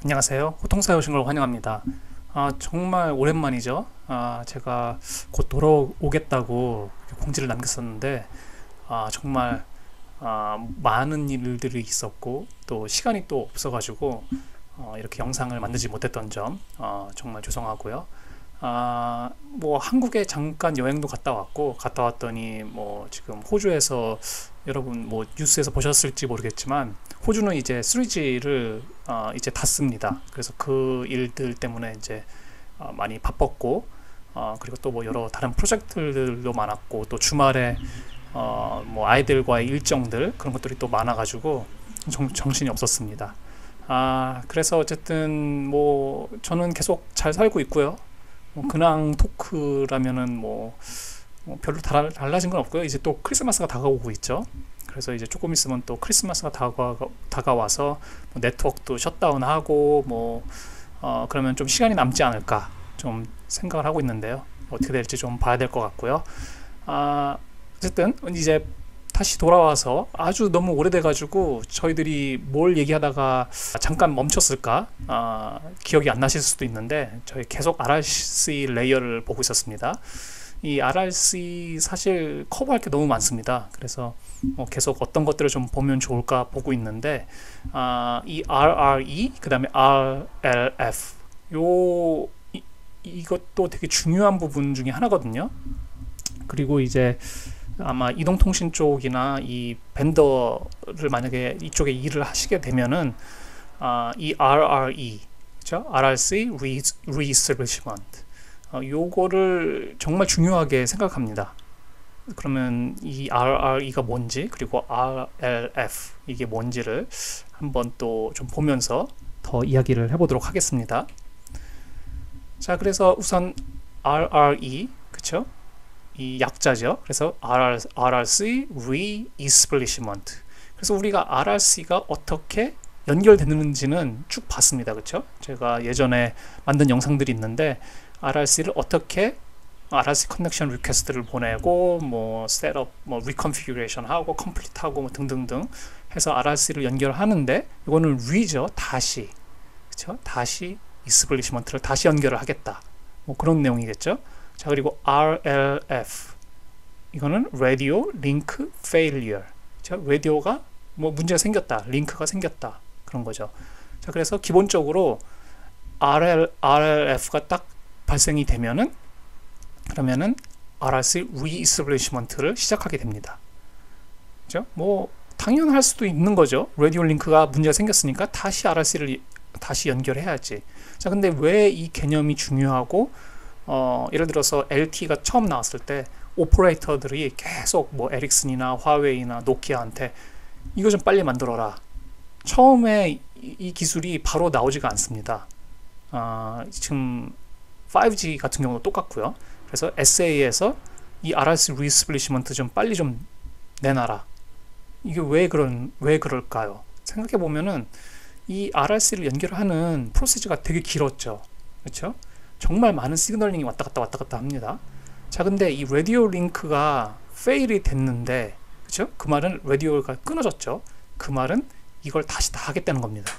안녕하세요. 호통사에 오신 걸 환영합니다. 정말 오랜만이죠. 제가 곧 돌아오겠다고 공지를 남겼었는데, 정말 많은 일들이 있었고, 또 시간이 또 없어가지고, 이렇게 영상을 만들지 못했던 점, 정말 죄송하고요. 뭐 한국에 잠깐 여행도 갔다 왔고, 갔다 왔더니 뭐 지금 호주에서 여러분 뭐 뉴스에서 보셨을지 모르겠지만 호주는 이제 3G를 이제 닫습니다. 그래서 그 일들 때문에 이제 많이 바빴고, 그리고 또 뭐 여러 다른 프로젝트들도 많았고, 또 주말에 뭐 아이들과의 일정들 그런 것들이 또 많아가지고 정신이 없었습니다. 그래서 어쨌든 뭐 저는 계속 잘 살고 있고요. 뭐 근황 토크라면은 뭐 별로 달라진 건 없고요. 이제 또 크리스마스가 다가오고 있죠. 그래서 이제 조금 있으면 또 크리스마스가 다가와서 뭐 네트워크도 셧다운하고 뭐 그러면 좀 시간이 남지 않을까 좀 생각을 하고 있는데요. 어떻게 될지 좀 봐야 될 것 같고요. 어쨌든 이제 다시 돌아와서 아주 너무 오래돼가지고 저희들이 뭘 얘기하다가 잠깐 멈췄을까 기억이 안 나실 수도 있는데 저희 계속 RRC 레이어를 보고 있었습니다. 이 RRC 사실 커버할 게 너무 많습니다. 그래서 계속 어떤 것들을 좀 보면 좋을까 보고 있는데 이 RRE 그 다음에 RLF 이것도 되게 중요한 부분 중에 하나거든요. 그리고 이제 아마 이동통신 쪽이나 이 벤더를 만약에 이쪽에 일을 하시게 되면은 이 RRE, 그렇죠? RRC Reestablishment 요거를 정말 중요하게 생각합니다. 그러면 이 RRE가 뭔지 그리고 RLF 이게 뭔지를 한번 또 좀 보면서 더 이야기를 해보도록 하겠습니다. 자, 그래서 우선 RRE, 그쵸? 이 약자죠. 그래서 RRC Reestablishment. 그래서 우리가 RRC가 어떻게 연결되는지는 쭉 봤습니다. 그쵸? 제가 예전에 만든 영상들이 있는데 RRC를 어떻게 RRC 커넥션 리퀘스트를 보내고 뭐 셋업, 뭐 리컨피규레이션 하고 컴플리트 하고 뭐 등등등 해서 RRC를 연결하는데 이거는 re죠. 다시. 그쵸? 다시 이스블리시먼트를 다시 연결을 하겠다. 뭐 그런 내용이겠죠. 자, 그리고 RLF 이거는 Radio Link Failure. 자, 라디오가 뭐 문제가 생겼다, 링크가 생겼다 그런 거죠. 자, 그래서 기본적으로 RLF가 딱 발생이 되면은 그러면은 RRC Reestablishment를 시작하게 됩니다. 그죠? 뭐 당연할 수도 있는 거죠. 라디오 링크가 문제가 생겼으니까 다시 RRC를 다시 연결해야지. 자, 근데 왜 이 개념이 중요하고 예를 들어서 LTE가 처음 나왔을 때 오퍼레이터들이 계속 뭐 에릭슨이나 화웨이나 노키아한테 이거 좀 빨리 만들어라. 처음에 이 기술이 바로 나오지가 않습니다. 지금 5G 같은 경우도 똑같고요. 그래서 SA에서 이 RRC Reestablishment 좀 빨리 좀 내놔라. 이게 왜 그럴까요? 생각해 보면은 이 RRC를 연결하는 프로세스가 되게 길었죠. 그렇죠? 정말 많은 시그널링이 왔다 갔다 합니다. 자, 근데 이 라디오 링크가 페일이 됐는데, 그렇죠? 그 말은 라디오가 끊어졌죠. 그 말은 이걸 다시 다 하겠다는 겁니다.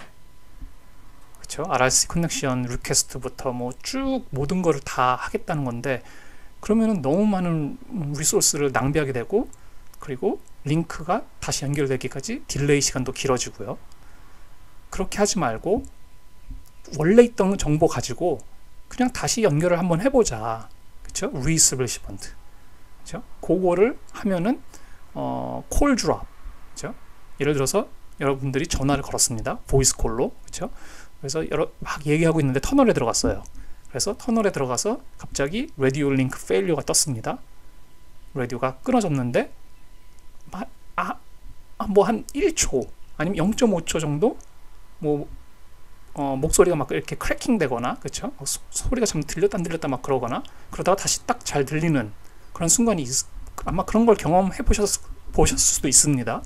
그렇죠? RRC 커넥션 리퀘스트부터 뭐 쭉 모든 거를 다 하겠다는 건데, 그러면은 너무 많은 리소스를 낭비하게 되고, 그리고 링크가 다시 연결되기까지 딜레이 시간도 길어지고요. 그렇게 하지 말고 원래 있던 정보 가지고 그냥 다시 연결을 한번 해보자. 그쵸? Reestablishment. 그쵸? 그거를 하면은 콜 드롭. 그쵸? 예를 들어서 여러분들이 전화를 걸었습니다. 보이스 콜로. 그쵸? 그래서 막 얘기하고 있는데 터널에 들어갔어요. 그래서 터널에 들어가서 갑자기 라디오 링크 페일리어가 떴습니다. 라디오가 끊어졌는데 뭐 한 1초 아니면 0.5초 정도 뭐 목소리가 막 이렇게 크래킹 되거나, 그쵸? 소리가 참 들렸다 안 들렸다 막 그러거나, 그러다가 다시 딱 잘 들리는 그런 순간이 아마 그런 걸 경험해 보셨을 수도 있습니다.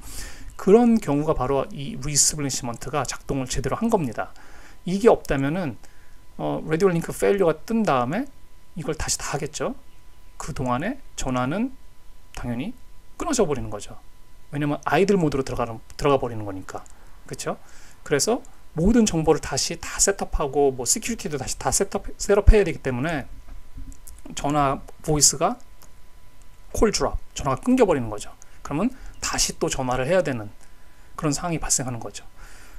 그런 경우가 바로 이 리스블리시먼트가 작동을 제대로 한 겁니다. 이게 없다면은 라디오 링크 페일리어가 뜬 다음에 이걸 다시 다 하겠죠. 그 동안에 전화는 당연히 끊어져 버리는 거죠. 왜냐면 아이들 모드로 들어가 버리는 거니까. 그쵸? 그래서 모든 정보를 다시 다 셋업하고 뭐 시큐리티도 다시 다 셋업해야 되기 때문에 전화 보이스가 콜 드롭, 전화가 끊겨버리는 거죠. 그러면 다시 또 전화를 해야 되는 그런 상황이 발생하는 거죠.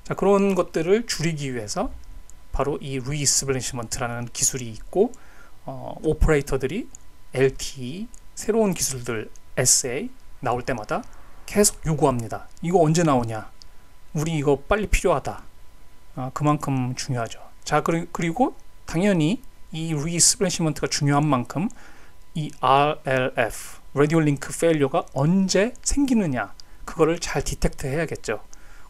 자, 그런 것들을 줄이기 위해서 바로 이 리이스블리시먼트라는 기술이 있고, 오퍼레이터들이 LTE, 새로운 기술들 SA 나올 때마다 계속 요구합니다. 이거 언제 나오냐? 우리 이거 빨리 필요하다. 그만큼 중요하죠. 자, 그리고 당연히 이 리스플래시먼트가 중요한 만큼 이 RLF, 라디오 링크 페일리어가 언제 생기느냐, 그거를 잘 디텍트 해야겠죠.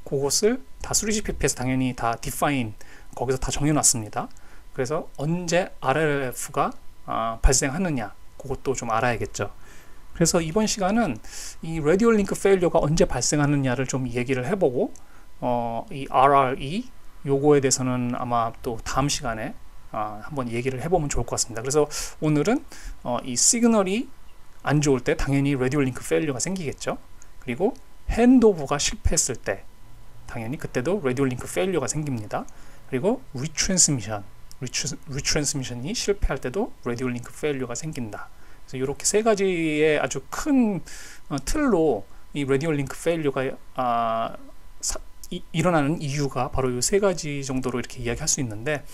그것을 다 3GPP에서 당연히 다 define, 거기서 다 정해놨습니다. 그래서 언제 RLF가 발생하느냐, 그것도 좀 알아야겠죠. 그래서 이번 시간은 이 라디오 링크 페일리어가 언제 발생하느냐를 좀 얘기를 해보고, 이 RRE 요거에 대해서는 아마 또 다음 시간에 한번 얘기를 해보면 좋을 것 같습니다. 그래서 오늘은 이 시그널이 안 좋을 때 당연히 라디오 링크 페일리어가 생기겠죠. 그리고 핸드오버가 실패했을 때 당연히 그때도 라디오 링크 페일리어가 생깁니다. 그리고 리트랜스미션이 실패할 때도 라디오 링크 페일리어가 생긴다. 그래서 이렇게 세 가지의 아주 큰 틀로 이 라디오 링크 페일리어가 일어나는 이유가 바로 이 세 가지 정도로 이렇게 이야기할 수 있는데,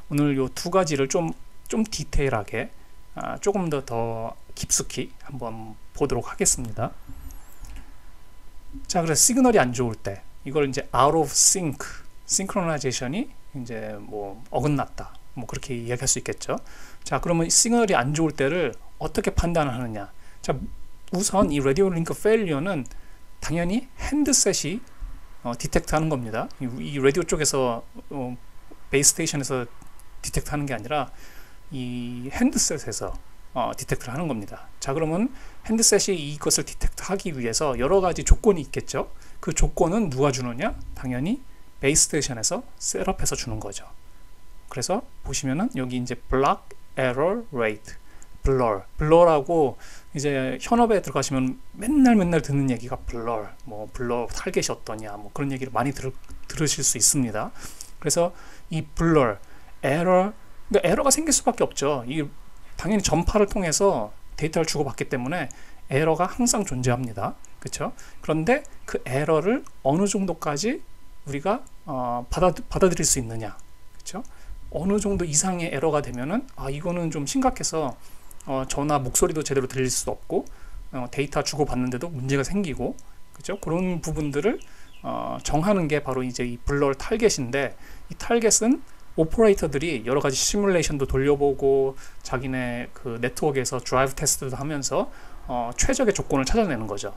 오늘 이 두 가지를 좀 디테일하게 조금 더 깊숙이 한번 보도록 하겠습니다. 자, 그래서 시그널이 안 좋을 때 이걸 이제 out of sync, 싱크로나이제이션이 이제 뭐 어긋났다, 뭐 그렇게 이야기할 수 있겠죠. 자, 그러면 시그널이 안 좋을 때를 어떻게 판단을 하느냐? 자, 우선 이 라디오 링크 페일리어는 당연히 핸드셋이 디텍트 하는 겁니다. 이 라디오 쪽에서 베이스 스테이션에서 디텍트 하는 게 아니라 이 핸드셋에서 디텍트를 하는 겁니다. 자, 그러면 핸드셋이 이것을 디텍트 하기 위해서 여러 가지 조건이 있겠죠. 그 조건은 누가 주느냐? 당연히 베이스 스테이션에서 셋업해서 주는 거죠. 그래서 보시면은 여기 이제 block error rate, 블러라고 이제 현업에 들어가시면 맨날 듣는 얘기가 블러 타겟이 어떠냐, 뭐 그런 얘기를 많이 들으실 수 있습니다. 그래서 이 블러, 에러, 그러니까 에러가 생길 수밖에 없죠. 이 당연히 전파를 통해서 데이터를 주고받기 때문에 에러가 항상 존재합니다. 그렇죠? 그런데 그 에러를 어느 정도까지 우리가 받아들일 수 있느냐, 그렇죠? 어느 정도 이상의 에러가 되면은 이거는 좀 심각해서 전화 목소리도 제대로 들릴 수 없고 데이터 주고받는데도 문제가 생기고, 그죠? 그런 부분들을 정하는 게 바로 이제 이 블러 타겟인데, 이 타겟은 오퍼레이터들이 여러 가지 시뮬레이션도 돌려보고 자기네 그 네트워크에서 드라이브 테스트도 하면서 최적의 조건을 찾아내는 거죠.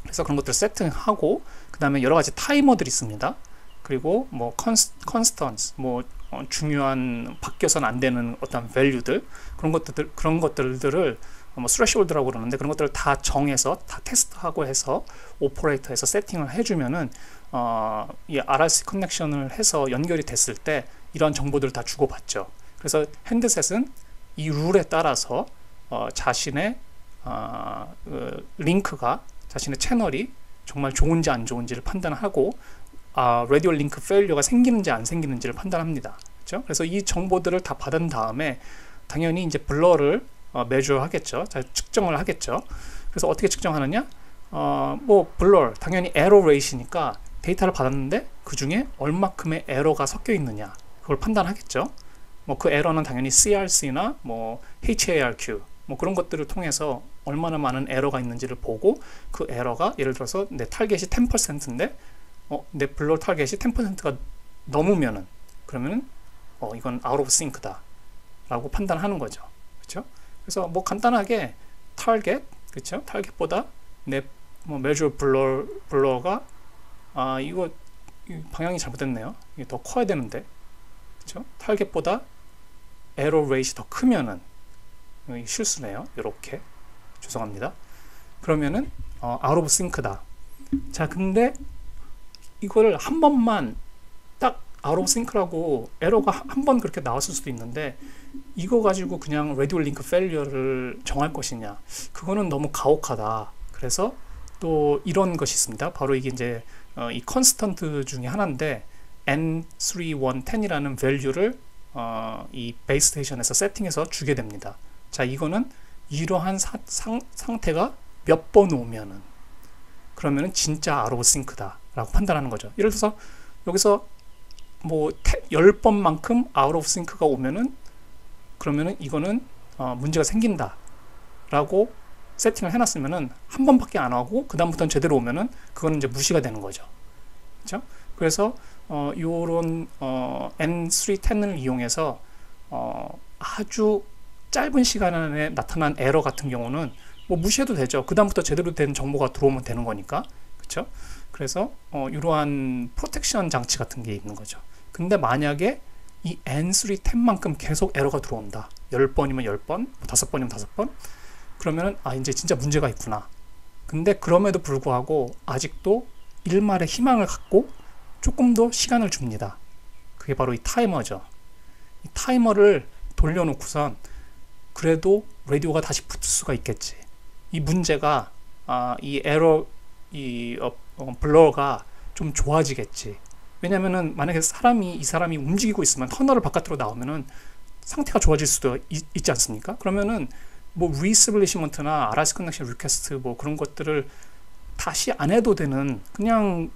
그래서 그런 것들을 세팅하고, 그 다음에 여러 가지 타이머들이 있습니다. 그리고 뭐 컨스턴스, 뭐 중요한 바뀌어서는 안 되는 어떤 밸류들, 그런 것들을 뭐 스레시홀드라고 그러는데, 그런 것들을 다 정해서 다 테스트하고 해서 오퍼레이터에서 세팅을 해주면은 이 RRC 커넥션을 해서 연결이 됐을 때 이런 정보들을 다 주고받죠. 그래서 핸드셋은 이 룰에 따라서 자신의 링크가, 자신의 채널이 정말 좋은지 안 좋은지를 판단하고 라디오 링크 페일리어가 생기는지 안 생기는지를 판단합니다. 그렇죠? 그래서 이 정보들을 다 받은 다음에 당연히 이제 블러를 measure 하겠죠. 자, 측정을 하겠죠. 그래서 어떻게 측정하느냐? 뭐 블러 당연히 에러 레이시니까 데이터를 받았는데 그 중에 얼마큼의 에러가 섞여 있느냐, 그걸 판단하겠죠. 뭐 그 에러는 당연히 CRC나 뭐 HARQ 뭐 그런 것들을 통해서 얼마나 많은 에러가 있는지를 보고, 그 에러가 예를 들어서 내 타겟이 10%인데 내 블러 타겟이 10%가 넘으면은, 그러면은 이건 out of sync다 라고 판단하는 거죠. 그렇죠? 그래서 뭐 간단하게 타겟, 그렇죠? 타겟보다 내 뭐 measure 블러가 이거 방향이 잘못됐네요. 이게 더 커야 되는데, 그렇죠? 타겟보다 에러 레이시 더 크면은, 실수네요. 이렇게, 죄송합니다. 그러면은 out of sync다. 자, 근데 이거를 한 번만 딱 out of sync라고 에러가 한 번 그렇게 나왔을 수도 있는데, 이거 가지고 그냥 라디오 링크 페일리어를 정할 것이냐, 그거는 너무 가혹하다. 그래서 또 이런 것이 있습니다. 바로 이게 이제 이 컨스턴트 중에 하나인데, N3110이라는 value를 이 베이스 스테이션에서 세팅해서 주게 됩니다. 자, 이거는 이러한 상태가 몇 번 오면은 그러면은 진짜 out of sync다 라고 판단하는 거죠. 예를 들어서 여기서 뭐 10번만큼 out of sync가 오면은 그러면은 이거는 문제가 생긴다 라고 세팅을 해놨으면은 한 번밖에 안 하고 그 다음부터는 제대로 오면은 그거는 이제 무시가 되는 거죠. 그렇죠? 그래서 요런 N310을 이용해서 아주 짧은 시간 안에 나타난 에러 같은 경우는 뭐 무시해도 되죠. 그 다음부터 제대로 된 정보가 들어오면 되는 거니까. 그렇죠? 그래서 이러한 프로텍션 장치 같은 게 있는 거죠. 근데 만약에 이 N310만큼 계속 에러가 들어온다. 10번이면 10번, 5번이면 5번. 그러면은 이제 진짜 문제가 있구나. 근데 그럼에도 불구하고 아직도 일말의 희망을 갖고 조금 더 시간을 줍니다. 그게 바로 이 타이머죠. 이 타이머를 돌려놓고선 그래도 라디오가 다시 붙을 수가 있겠지. 이 문제가 이 에러 블러가 좀 좋아지겠지. 왜냐면은 만약에 이 사람이 움직이고 있으면 터널을 바깥으로 나오면은 상태가 좋아질 수도 있지 않습니까? 그러면은 뭐 리스블리시먼트나 RRC 커넥션 리퀘스트 뭐 그런 것들을 다시 안 해도 되는, 그냥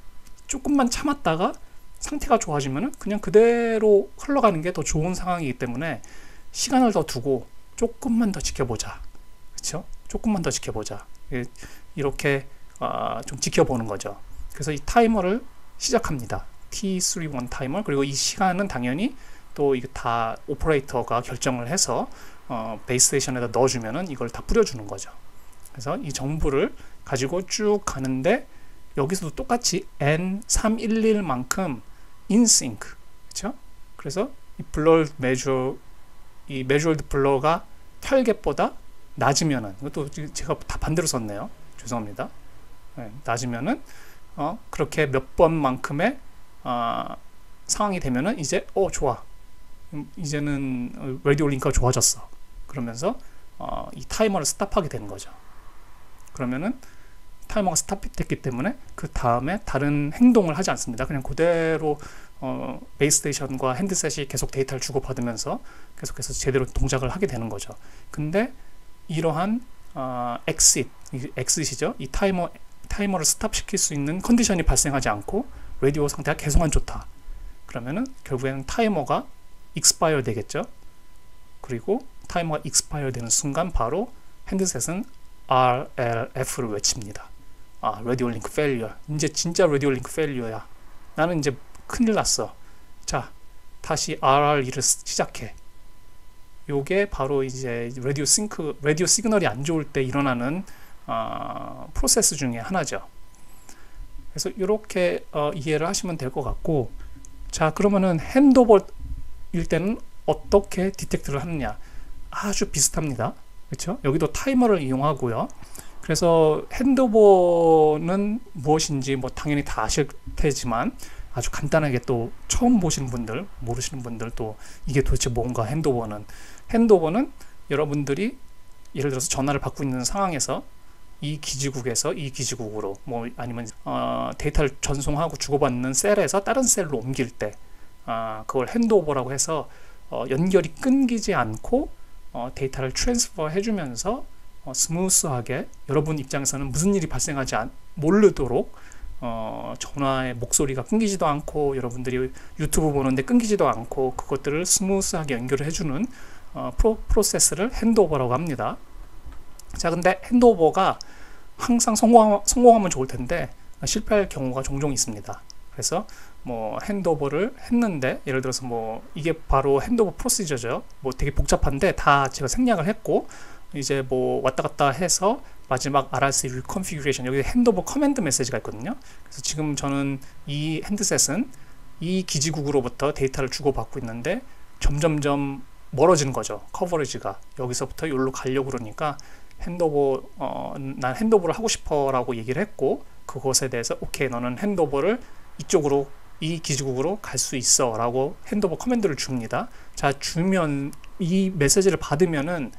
조금만 참았다가 상태가 좋아지면은 그냥 그대로 흘러가는 게 더 좋은 상황이기 때문에 시간을 더 두고 조금만 더 지켜보자. 그렇죠? 조금만 더 지켜보자. 이렇게 좀 지켜보는 거죠. 그래서 이 타이머를 시작합니다. T31 타이머. 그리고 이 시간은 당연히 또 이게 다 오퍼레이터가 결정을 해서 베이스 스테이션에다 넣어주면은 이걸 다 뿌려주는 거죠. 그래서 이 정보를 가지고 쭉 가는데 여기서도 똑같이 N311만큼 인싱크, 그렇죠? 그래서 이 블러 이 measured 블러가 타겟보다 낮으면은, 이것도 제가 다 반대로 썼네요. 죄송합니다. 낮으면은 그렇게 몇 번만큼의 상황이 되면은 이제 좋아. 이제는 라디오 링크가 좋아졌어. 그러면서 이 타이머를 스탑하게 되는 거죠. 그러면은 타이머가 스탑됐기 때문에 그 다음에 다른 행동을 하지 않습니다. 그냥 그대로 베이스 스테이션과 핸드셋이 계속 데이터를 주고받으면서 계속해서 제대로 동작을 하게 되는 거죠. 근데 이러한 exit이죠. 이 타이머를 스탑시킬 수 있는 컨디션이 발생하지 않고 라디오 상태가 계속 안 좋다. 그러면은 결국에는 타이머가 expire 되겠죠. 그리고 타이머가 expire 되는 순간 바로 핸드셋은 RLF를 외칩니다. 라디오 링크 페일리어. 이제 진짜 라디오 링크 페일리어야. 나는 이제 큰일 났어. 자, 다시 RR1을 시작해. 요게 바로 이제 라디오 시그널이 안 좋을 때 일어나는 프로세스 중에 하나죠. 그래서 이렇게 이해를 하시면 될 것 같고, 자, 그러면은 핸드오버일 때는 어떻게 디텍트를 하느냐? 아주 비슷합니다. 그렇죠? 여기도 타이머를 이용하고요. 그래서 핸드오버는 무엇인지 뭐 당연히 다 아실 테지만 아주 간단하게 또 처음 보시는 분들, 모르시는 분들 또 이게 도대체 뭔가 핸드오버는 여러분들이 예를 들어서 전화를 받고 있는 상황에서 이 기지국에서 이 기지국으로 뭐 아니면 데이터를 전송하고 주고받는 셀에서 다른 셀로 옮길 때 그걸 핸드오버라고 해서 연결이 끊기지 않고 데이터를 트랜스퍼 해주면서 스무스하게 여러분 입장에서는 무슨 일이 발생하지 모르도록 전화의 목소리가 끊기지도 않고 여러분들이 유튜브 보는데 끊기지도 않고 그것들을 스무스하게 연결을 해주는 프로세스를 핸드오버라고 합니다. 자, 근데 핸드오버가 항상 성공하면 좋을 텐데 실패할 경우가 종종 있습니다. 그래서 뭐 핸드오버를 했는데 예를 들어서 뭐 이게 바로 핸드오버 프로시저죠. 뭐 되게 복잡한데 다 제가 생략을 했고 이제 뭐 왔다 갔다 해서 마지막 RRC 리컨피규레이션, 여기 핸드오버 커맨드 메시지가 있거든요. 그래서 지금 저는 이 핸드셋은 이 기지국으로부터 데이터를 주고받고 있는데 점점점 멀어지는 거죠. 커버리지가 여기서부터 여기로 가려고 그러니까 난 핸드오버를 하고 싶어 라고 얘기를 했고, 그것에 대해서 오케이, 너는 핸드오버를 이쪽으로 이 기지국으로 갈 수 있어 라고 핸드오버 커맨드를 줍니다. 자, 주면 이 메시지를 받으면은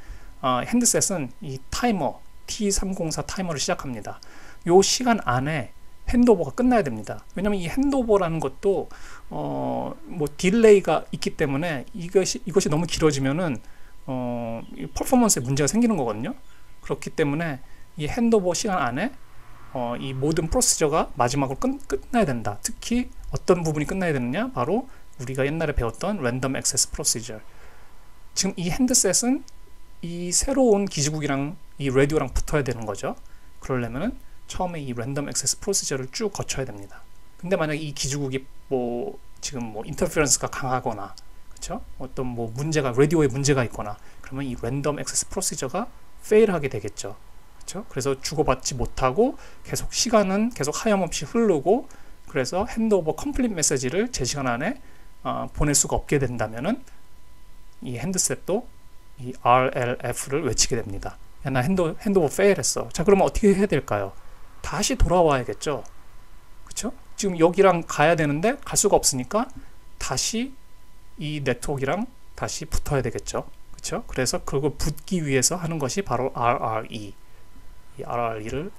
핸드셋은 이 타이머 T304 타이머를 시작합니다. 요 시간 안에 핸드오버가 끝나야 됩니다. 왜냐면 이 핸드오버라는 것도 뭐 딜레이가 있기 때문에 이것이 너무 길어지면은 퍼포먼스에 문제가 생기는 거거든요. 그렇기 때문에 이 핸드오버 시간 안에 이 모든 프로시저가 마지막으로 끝나야 된다. 특히 어떤 부분이 끝나야 되느냐? 바로 우리가 옛날에 배웠던 랜덤 액세스 프로시저. 지금 이 핸드셋은 이 새로운 기지국이랑 이 라디오랑 붙어야 되는 거죠. 그러려면은 처음에 이 랜덤 액세스 프로시저를 쭉 거쳐야 됩니다. 근데 만약에 이 기지국이 뭐 지금 뭐 인터ference가 강하거나, 그렇죠? 어떤 뭐 문제가 라디오에 문제가 있거나, 그러면 이 랜덤 액세스 프로시저가 fail하게 되겠죠. 그렇죠? 그래서 주고받지 못하고 계속 시간은 계속 하염없이 흐르고, 그래서 핸드오버 컴플릿 메시지를 제 시간 안에 보낼 수가 없게 된다면은 이 핸드셋도 이 RLF를 외치게 됩니다. 야, 나 핸드오버 fail했어. 자, 그러면 어떻게 해야 될까요? 다시 돌아와야겠죠. 그렇죠? 지금 여기랑 가야 되는데 갈 수가 없으니까 다시 이 네트워크랑 다시 붙어야 되겠죠. 그렇죠? 그래서 그걸 붙기 위해서 하는 것이 바로 RRE. 이 RRE를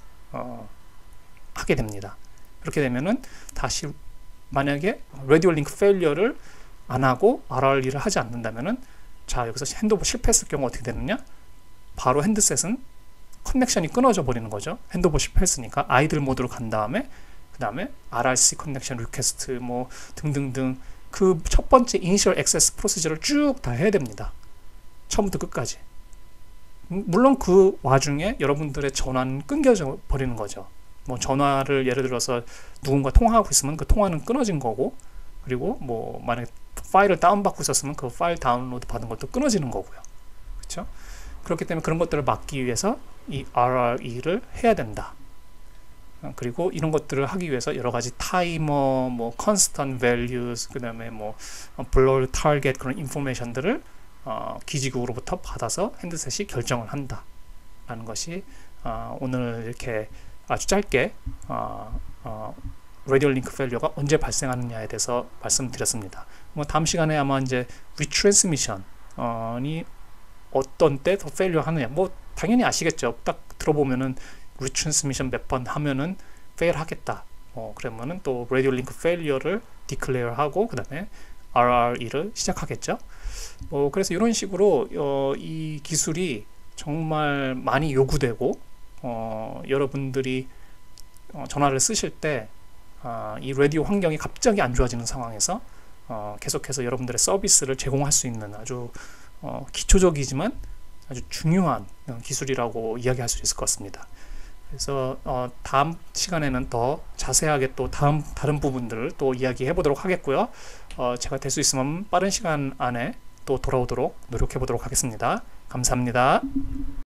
하게 됩니다. 그렇게 되면은 다시 만약에 라디오 링크 페일리어를 안 하고 RRE를 하지 않는다면은, 자, 여기서 핸드오버 실패했을 경우 어떻게 되느냐? 바로 핸드셋은 커넥션이 끊어져 버리는 거죠. 핸드오버 실패했으니까 아이들 모드로 간 다음에 그 다음에 RRC 커넥션 리퀘스트 뭐 등등등 그 첫 번째 이니셜 액세스 프로시저를 쭉 다 해야 됩니다. 처음부터 끝까지. 물론 그 와중에 여러분들의 전화는 끊겨져 버리는 거죠. 뭐 전화를 예를 들어서 누군가 통화하고 있으면 그 통화는 끊어진 거고, 그리고 뭐 만약에 파일을 다운받고 있었으면 그 파일 다운로드 받은 것도 끊어지는 거고요. 그렇죠? 그렇기 때문에 그런 것들을 막기 위해서 이 RRE를 해야 된다. 그리고 이런 것들을 하기 위해서 여러 가지 타이머, 뭐 constant values, 그 다음에 뭐 blur target 그런 인포메이션들을 기지국으로부터 받아서 핸드셋이 결정을 한다 라는 것이 오늘 이렇게 아주 짧게 라디오 링크 페일리어가 언제 발생하느냐에 대해서 말씀드렸습니다. 뭐 다음 시간에 아마 이제 리트랜스미션이 어떤 때 더 페일리어 하느냐, 뭐 당연히 아시겠죠. 딱 들어보면은 리트랜스미션 몇 번 하면은 페일 하겠다. 그러면은 또 라디오 링크 페일리어를 디클레어 하고 그 다음에 RRE를 시작하겠죠. 그래서 이런 식으로 이 기술이 정말 많이 요구되고, 여러분들이 전화를 쓰실 때 이 라디오 환경이 갑자기 안 좋아지는 상황에서 계속해서 여러분들의 서비스를 제공할 수 있는 아주 기초적이지만 아주 중요한 기술이라고 이야기할 수 있을 것 같습니다. 그래서 다음 시간에는 더 자세하게 또 다른 부분들을 또 이야기해 보도록 하겠고요. 제가 될 수 있으면 빠른 시간 안에 또 돌아오도록 노력해 보도록 하겠습니다. 감사합니다.